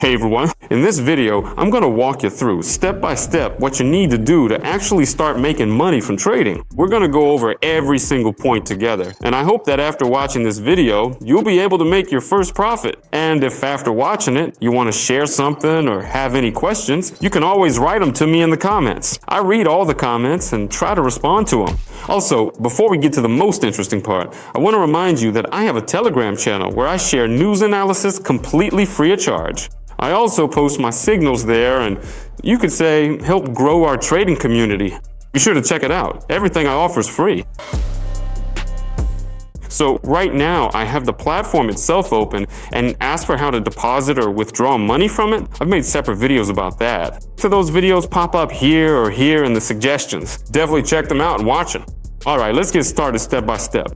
Hey everyone, in this video, I'm going to walk you through step by step what you need to do to actually start making money from trading. We're going to go over every single point together, and I hope that after watching this video, you'll be able to make your first profit. And if after watching it, you want to share something or have any questions, you can always write them to me in the comments. I read all the comments and try to respond to them. Also, before we get to the most interesting part, I want to remind you that I have a Telegram channel where I share news analysis completely free of charge. I also post my signals there and you could say help grow our trading community. Be sure to check it out. Everything I offer is free. So right now I have the platform itself open and ask for how to deposit or withdraw money from it. I've made separate videos about that. So those videos pop up here or here in the suggestions. Definitely check them out and watch them. All right, let's get started step by step.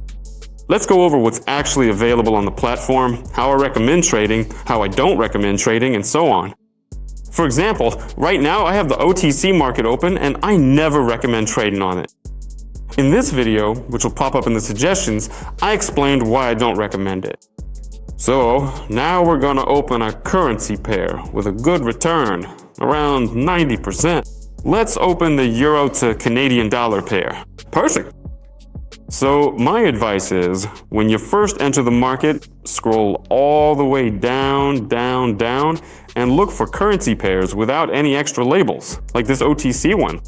Let's go over what's actually available on the platform, how I recommend trading, how I don't recommend trading, and so on. For example, right now I have the OTC market open and I never recommend trading on it. In this video, which will pop up in the suggestions, I explained why I don't recommend it. So now we're going to open a currency pair with a good return, around 90%. Let's open the euro to Canadian dollar pair. Perfect. So my advice is, when you first enter the market, scroll all the way down, down, down, and look for currency pairs without any extra labels, like this OTC one.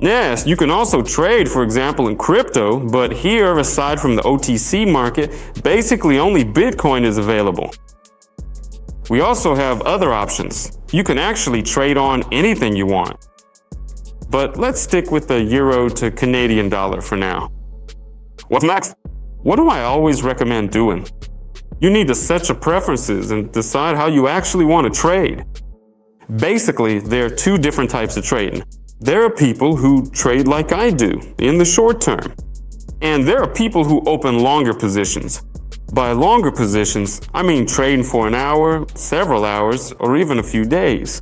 Yes, you can also trade, for example, in crypto, but here, aside from the OTC market, basically only Bitcoin is available. We also have other options. You can actually trade on anything you want. But let's stick with the euro to Canadian dollar for now. What's next? What do I always recommend doing? You need to set your preferences and decide how you actually want to trade. Basically, there are two different types of trading. There are people who trade like I do, in the short term. And there are people who open longer positions. By longer positions, I mean trading for an hour, several hours, or even a few days.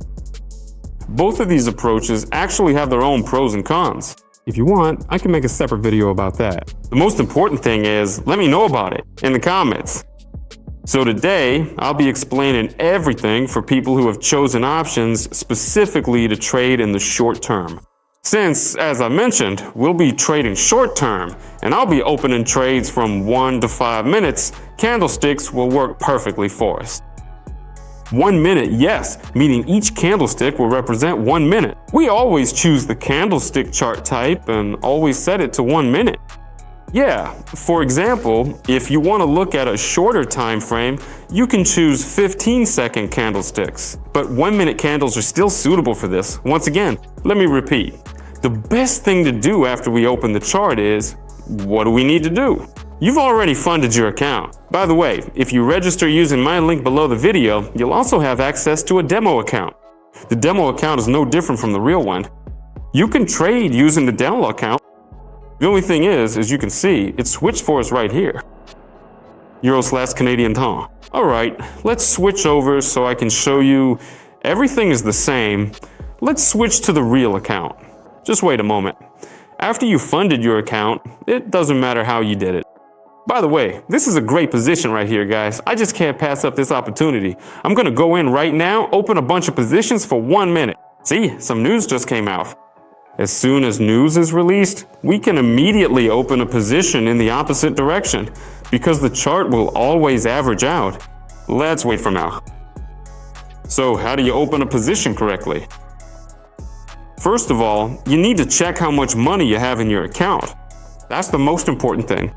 Both of these approaches actually have their own pros and cons. If you want, I can make a separate video about that. The most important thing is, let me know about it in the comments. So today, I'll be explaining everything for people who have chosen options specifically to trade in the short term. Since, as I mentioned, we'll be trading short term, and I'll be opening trades from 1 to 5 minutes, candlesticks will work perfectly for us. 1 minute, yes, meaning each candlestick will represent 1 minute. We always choose the candlestick chart type and always set it to 1 minute. Yeah, for example, if you want to look at a shorter time frame, you can choose 15-second candlesticks. But 1 minute candles are still suitable for this. Once again, let me repeat. The best thing to do after we open the chart is, what do we need to do? You've already funded your account. By the way, if you register using my link below the video, you'll also have access to a demo account. The demo account is no different from the real one. You can trade using the demo account. The only thing is, as you can see, it's switched for us right here. Euro/Canadian ton. All right, let's switch over so I can show you everything is the same. Let's switch to the real account. Just wait a moment. After you funded your account, it doesn't matter how you did it. By the way, this is a great position right here, guys. I just can't pass up this opportunity. I'm going to go in right now, open a bunch of positions for 1 minute. See, some news just came out. As soon as news is released, we can immediately open a position in the opposite direction because the chart will always average out. Let's wait for now. So how do you open a position correctly? First of all, you need to check how much money you have in your account. That's the most important thing.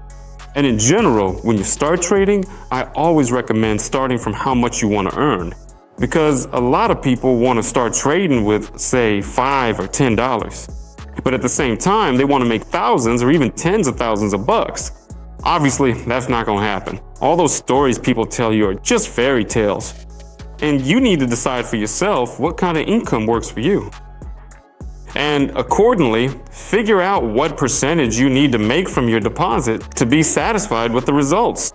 And in general, when you start trading, I always recommend starting from how much you want to earn. Because a lot of people want to start trading with, say, $5 or $10. But at the same time, they want to make thousands or even tens of thousands of bucks. Obviously, that's not going to happen. All those stories people tell you are just fairy tales. And you need to decide for yourself what kind of income works for you. And accordingly, figure out what percentage you need to make from your deposit to be satisfied with the results.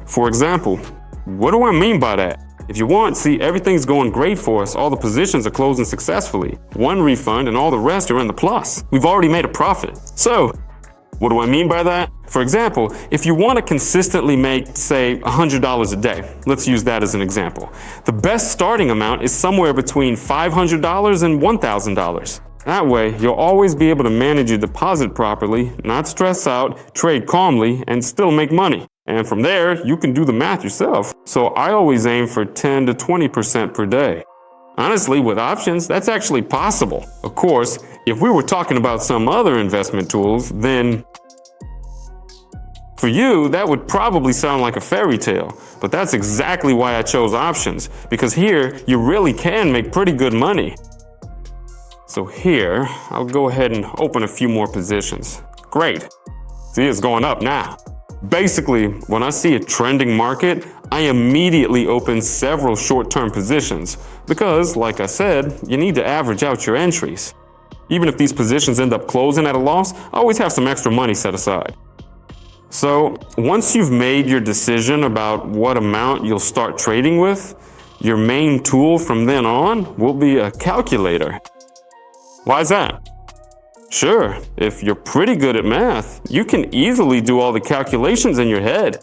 For example, what do I mean by that? If you want, see, everything's going great for us. All the positions are closing successfully. One refund and all the rest are in the plus. We've already made a profit. So, What do I mean by that? For example, if you want to consistently make, say, $100 a day, let's use that as an example, the best starting amount is somewhere between $500 and $1,000. That way, you'll always be able to manage your deposit properly, not stress out, trade calmly, and still make money. And from there, you can do the math yourself. So I always aim for 10 to 20% per day. Honestly, with options, that's actually possible. Of course, if we were talking about some other investment tools, then for you, that would probably sound like a fairy tale. But that's exactly why I chose options, because here, you really can make pretty good money. So here, I'll go ahead and open a few more positions. Great. See, it's going up now. Basically, when I see a trending market, I immediately open several short-term positions because, like I said, you need to average out your entries. Even if these positions end up closing at a loss, I always have some extra money set aside. So, once you've made your decision about what amount you'll start trading with, your main tool from then on will be a calculator. Why is that? Sure, if you're pretty good at math, you can easily do all the calculations in your head.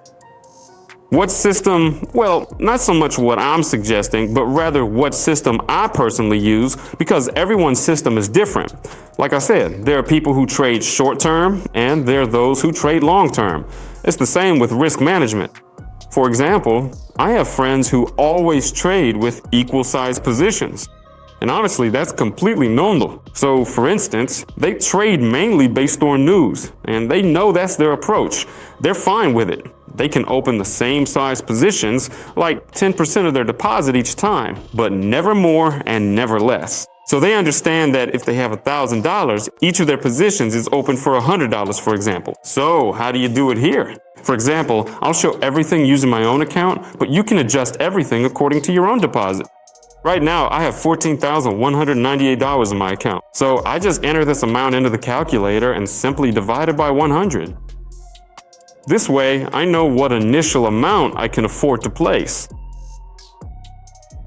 What system? Well, not so much what I'm suggesting, but rather what system I personally use, because everyone's system is different. Like I said, there are people who trade short term, and there are those who trade long term. It's the same with risk management. For example, I have friends who always trade with equal sized positions. And honestly, that's completely normal. So for instance, they trade mainly based on news, and they know that's their approach. They're fine with it. They can open the same size positions, like 10% of their deposit each time, but never more and never less. So they understand that if they have $1,000, each of their positions is open for $100, for example. So how do you do it here? For example, I'll show everything using my own account, but you can adjust everything according to your own deposit. Right now, I have $14,198 in my account. So I just enter this amount into the calculator and simply divide it by 100. This way, I know what initial amount I can afford to place.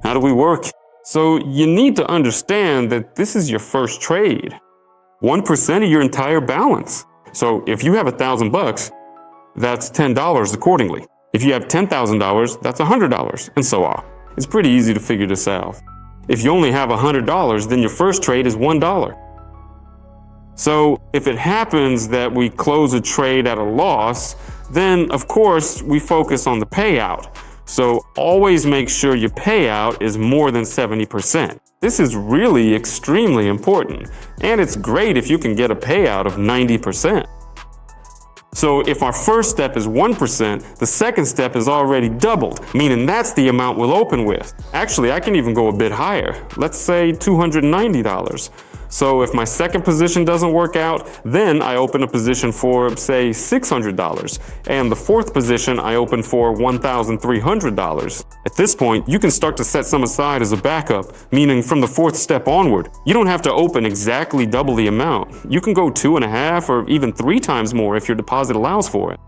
How do we work? So you need to understand that this is your first trade. 1% of your entire balance. So if you have $1,000, that's $10 accordingly. If you have $10,000, that's $100, and so on. It's pretty easy to figure this out. If you only have $100, then your first trade is $1. So if it happens that we close a trade at a loss, then of course we focus on the payout. So always make sure your payout is more than 70%. This is really extremely important, and it's great if you can get a payout of 90%. So if our first step is 1%, the second step is already doubled, meaning that's the amount we'll open with. Actually, I can even go a bit higher. Let's say $290. So if my second position doesn't work out, then I open a position for, say, $600. And the fourth position I open for $1,300. At this point, you can start to set some aside as a backup, meaning from the fourth step onward. You don't have to open exactly double the amount. You can go 2.5 or even 3 times more if your deposit allows for it.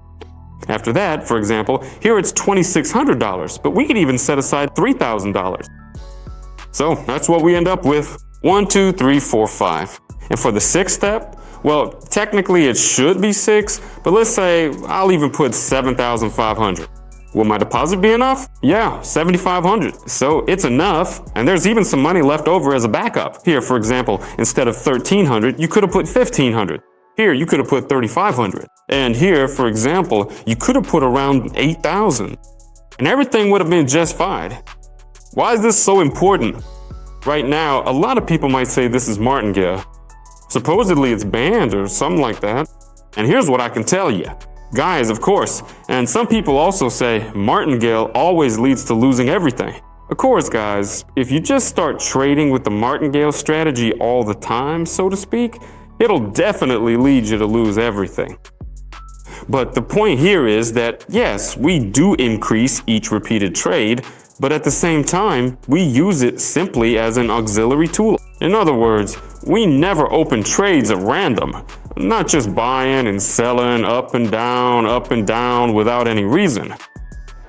After that, for example, here it's $2,600, but we could even set aside $3,000. So that's what we end up with. 1, 2, 3, 4, 5. And for the sixth step, well, technically it should be 6, but let's say I'll even put 7,500. Will my deposit be enough? Yeah, 7,500. So it's enough, and there's even some money left over as a backup. Here, for example, instead of 1,300, you could have put 1,500. Here, you could have put 3,500. And here, for example, you could have put around 8,000. And everything would have been just fine. Why is this so important? Right now, a lot of people might say this is martingale. Supposedly it's banned or something like that. And here's what I can tell you. Guys, of course, and some people also say martingale always leads to losing everything. Of course, guys, if you just start trading with the martingale strategy all the time, so to speak, it'll definitely lead you to lose everything. But the point here is that, yes, we do increase each repeated trade, but at the same time, we use it simply as an auxiliary tool. In other words, we never open trades at random, not just buying and selling up and down without any reason.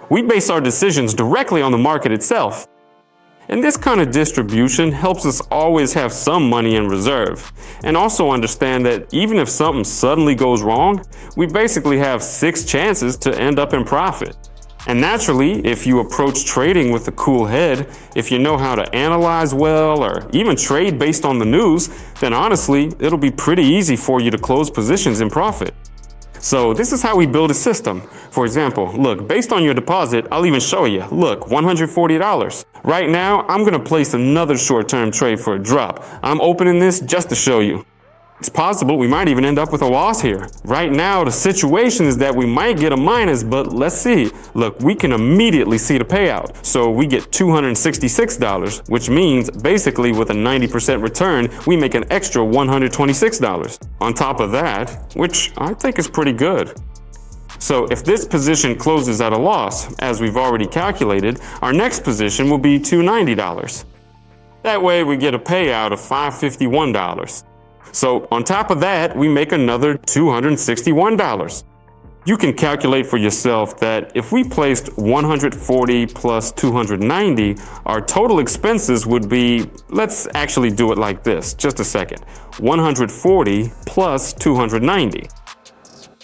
We base our decisions directly on the market itself. And this kind of distribution helps us always have some money in reserve. And also understand that even if something suddenly goes wrong, we basically have 6 chances to end up in profit. And naturally, if you approach trading with a cool head, if you know how to analyze well or even trade based on the news, then honestly, it'll be pretty easy for you to close positions in profit. So this is how we build a system. For example, look, based on your deposit, I'll even show you. Look, $140. Right now, I'm gonna place another short-term trade for a drop. I'm opening this just to show you. It's possible we might even end up with a loss here. Right now, the situation is that we might get a minus, but let's see. Look, we can immediately see the payout. So we get $266, which means basically with a 90% return, we make an extra $126. On top of that, which I think is pretty good. So if this position closes at a loss, as we've already calculated, our next position will be $290. That way we get a payout of $551. So on top of that, we make another $261. You can calculate for yourself that if we placed 140 plus 290, our total expenses would be, let's actually do it like this, just a second, 140 plus 290.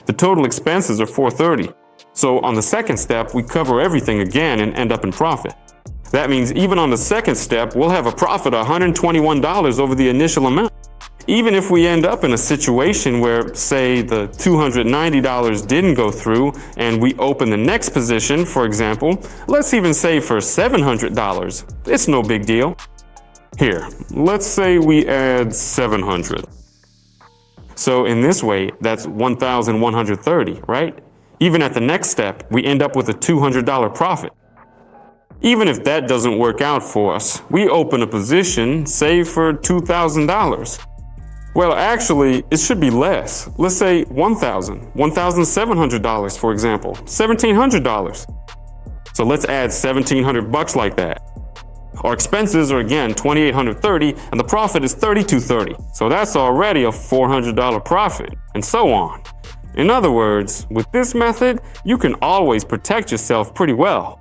The total expenses are 430. So on the second step, we cover everything again and end up in profit. That means even on the second step, we'll have a profit of $121 over the initial amount. Even if we end up in a situation where, say, the $290 didn't go through and we open the next position, for example, let's even say for $700. It's no big deal. Here, let's say we add 700. So in this way, that's 1,130, right? Even at the next step, we end up with a $200 profit. Even if that doesn't work out for us, we open a position, say for $2,000. Well, actually, it should be less. Let's say $1,700, for example, $1,700. So let's add $1,700 like that. Our expenses are again $2,830 and the profit is $3,230. So that's already a $400 profit, and so on. In other words, with this method, you can always protect yourself pretty well.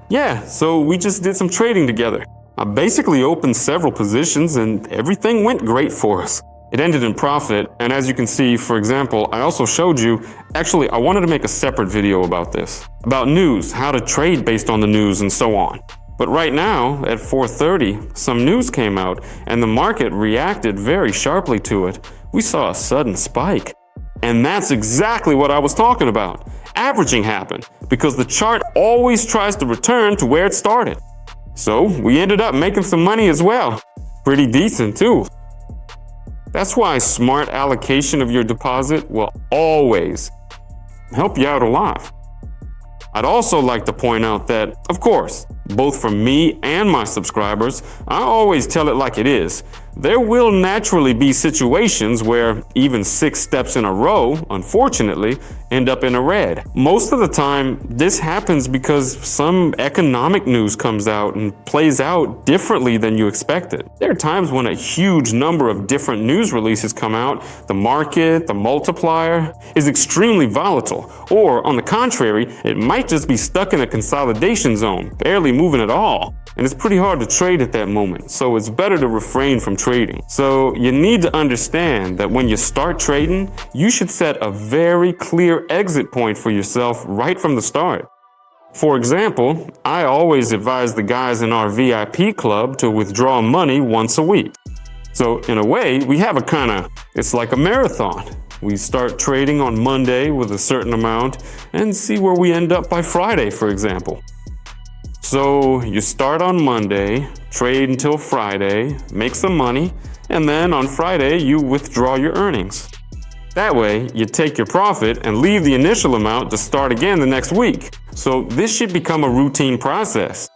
Yeah, so we just did some trading together. I basically opened several positions and everything went great for us. It ended in profit, and as you can see, for example, I also showed you, actually I wanted to make a separate video about this, about news, how to trade based on the news and so on. But right now, at 4:30, some news came out and the market reacted very sharply to it. We saw a sudden spike. And that's exactly what I was talking about. Averaging happened because the chart always tries to return to where it started. So we ended up making some money as well. Pretty decent too. That's why smart allocation of your deposit will always help you out a lot. I'd also like to point out that, of course, both for me and my subscribers, I always tell it like it is. There will naturally be situations where even 6 steps in a row, unfortunately, end up in a red. Most of the time, this happens because some economic news comes out and plays out differently than you expected. There are times when a huge number of different news releases come out, the market, the multiplier, is extremely volatile. Or, on the contrary, it might just be stuck in a consolidation zone, barely moving at all. And it's pretty hard to trade at that moment, so it's better to refrain from trading. So you need to understand that when you start trading, you should set a very clear exit point for yourself right from the start. For example, I always advise the guys in our VIP club to withdraw money once a week. So in a way, we have it's like a marathon. We start trading on Monday with a certain amount and see where we end up by Friday, for example. So you start on Monday, trade until Friday, make some money, and then on Friday you withdraw your earnings. That way you take your profit and leave the initial amount to start again the next week. So this should become a routine process.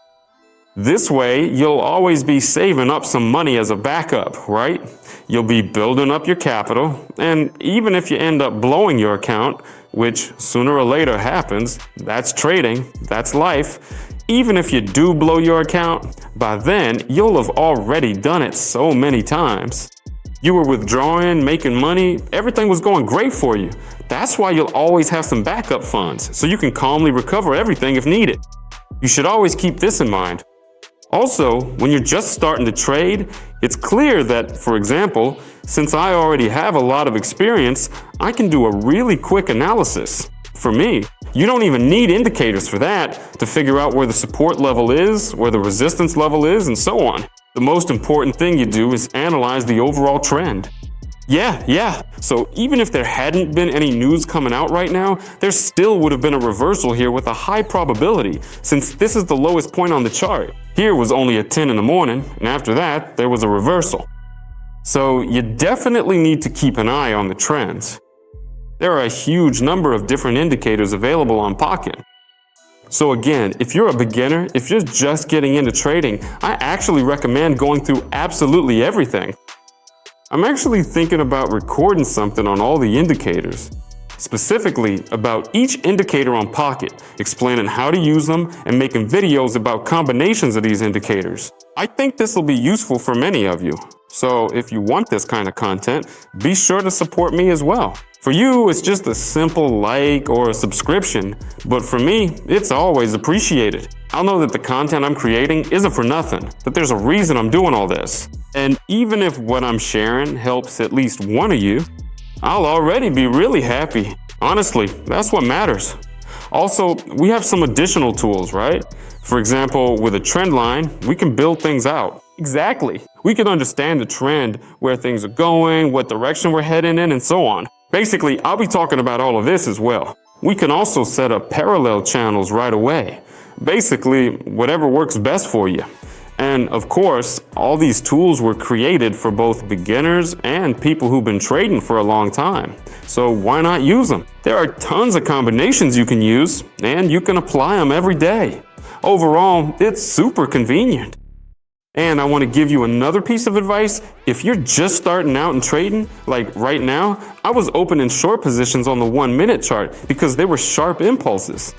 This way you'll always be saving up some money as a backup, right? You'll be building up your capital, and even if you end up blowing your account, which sooner or later happens, that's trading, that's life. Even if you do blow your account, by then you'll have already done it so many times. You were withdrawing, making money, everything was going great for you. That's why you'll always have some backup funds, so you can calmly recover everything if needed. You should always keep this in mind. Also, when you're just starting to trade, it's clear that, for example, since I already have a lot of experience, I can do a really quick analysis. For me, you don't even need indicators for that to figure out where the support level is, where the resistance level is, and so on. The most important thing you do is analyze the overall trend. Yeah. So even if there hadn't been any news coming out right now, there still would have been a reversal here with a high probability, since this is the lowest point on the chart. Here was only at 10 in the morning, and after that, there was a reversal. So you definitely need to keep an eye on the trends. There are a huge number of different indicators available on Pocket. So again, if you're a beginner, if you're just getting into trading, I actually recommend going through absolutely everything. I'm actually thinking about recording something on all the indicators, specifically about each indicator on Pocket, explaining how to use them and making videos about combinations of these indicators. I think this will be useful for many of you. So if you want this kind of content, be sure to support me as well. For you, it's just a simple like or a subscription, but for me, it's always appreciated. I'll know that the content I'm creating isn't for nothing, that there's a reason I'm doing all this. And even if what I'm sharing helps at least one of you, I'll already be really happy. Honestly, that's what matters. Also, we have some additional tools, right? For example, with a trend line, we can build things out. Exactly. We can understand the trend, where things are going, what direction we're heading in, and so on. Basically, I'll be talking about all of this as well. We can also set up parallel channels right away. Basically, whatever works best for you. And of course, all these tools were created for both beginners and people who've been trading for a long time. So why not use them? There are tons of combinations you can use, and you can apply them every day. Overall, it's super convenient. And I want to give you another piece of advice. If you're just starting out in trading, like right now, I was opening short positions on the 1 minute chart because they were sharp impulses.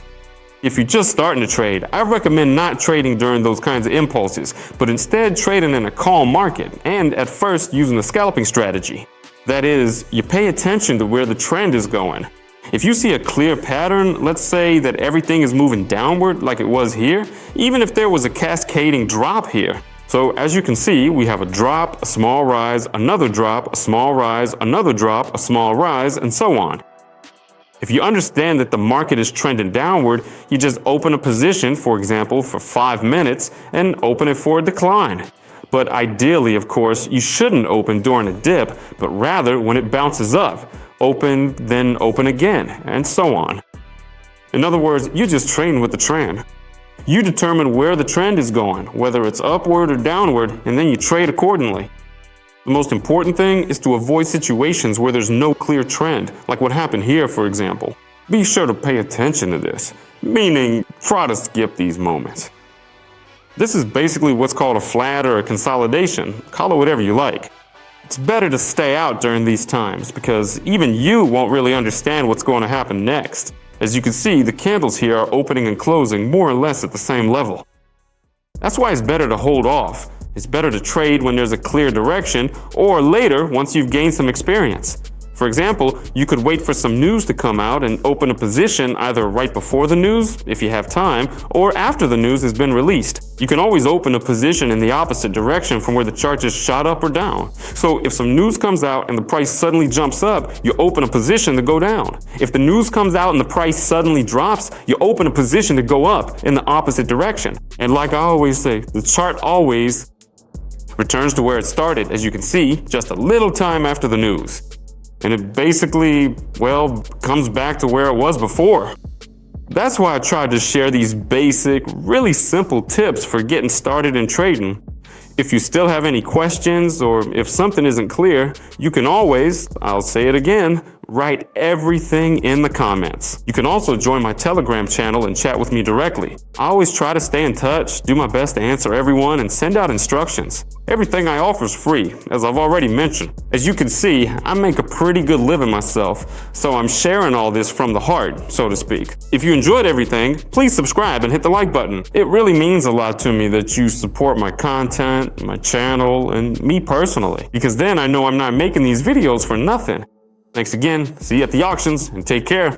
If you're just starting to trade, I recommend not trading during those kinds of impulses, but instead trading in a calm market and at first using a scalping strategy. That is, you pay attention to where the trend is going. If you see a clear pattern, let's say that everything is moving downward like it was here, even if there was a cascading drop here. So as you can see, we have a drop, a small rise, another drop, a small rise, another drop, a small rise, and so on. If you understand that the market is trending downward, you just open a position, for example, for 5 minutes and open it for a decline. But ideally, of course, you shouldn't open during a dip, but rather when it bounces up. Open, then open again, and so on. In other words, you just train with the trend. You determine where the trend is going, whether it's upward or downward, and then you trade accordingly. The most important thing is to avoid situations where there's no clear trend, like what happened here, for example. Be sure to pay attention to this, meaning try to skip these moments. This is basically what's called a flat or a consolidation. Call it whatever you like. It's better to stay out during these times because even you won't really understand what's going to happen next. As you can see, the candles here are opening and closing more or less at the same level. That's why it's better to hold off. It's better to trade when there's a clear direction or later once you've gained some experience. For example, you could wait for some news to come out and open a position either right before the news, if you have time, or after the news has been released. You can always open a position in the opposite direction from where the chart just shot up or down. So if some news comes out and the price suddenly jumps up, you open a position to go down. If the news comes out and the price suddenly drops, you open a position to go up in the opposite direction. And like I always say, the chart always returns to where it started, as you can see, just a little time after the news. And it basically, well, comes back to where it was before. That's why I tried to share these basic, really simple tips for getting started in trading. If you still have any questions or if something isn't clear, you can always, I'll say it again, write everything in the comments. You can also join my Telegram channel and chat with me directly. I always try to stay in touch, do my best to answer everyone, and send out instructions. Everything I offer is free, as I've already mentioned. As you can see, I make a pretty good living myself, so I'm sharing all this from the heart, so to speak. If you enjoyed everything, please subscribe and hit the like button. It really means a lot to me that you support my content, my channel, and me personally, because then I know I'm not making these videos for nothing. Thanks again, see you at the auctions, and take care.